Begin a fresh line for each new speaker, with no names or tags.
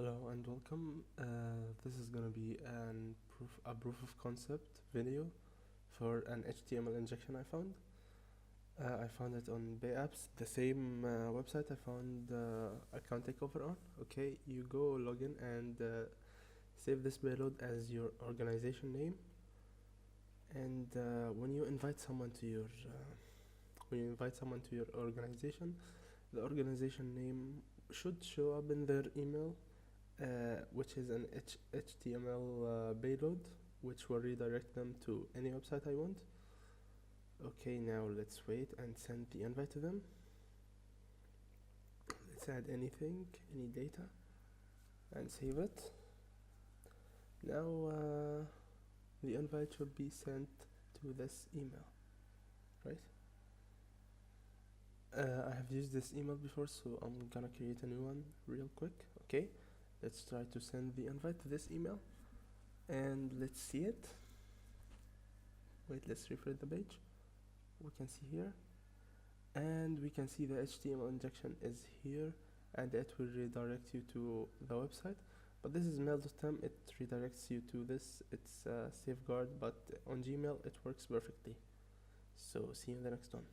Hello and welcome. This is gonna be a proof of concept video for an HTML injection I found. I found it on payapps, the same website I found account takeover on. Okay, you go login and save this payload as your organization name. And when you invite someone to your organization, the organization name should show up in their email. Which is an HTML payload, which will redirect them to any website I want. Okay, now let's wait and send the invite to them. Let's add any data, and save it. Now the invite should be sent to this email, right? I have used this email before, so I'm gonna create a new one real quick. Okay, let's try to send the invite to this email and let's see it. Wait, let's refresh the page. We can see here, and we can see the HTML injection is here, and it will redirect you to the website. But this is mail.com, it redirects you to this. It's safeguard, but on Gmail it works perfectly. So see you in the next one.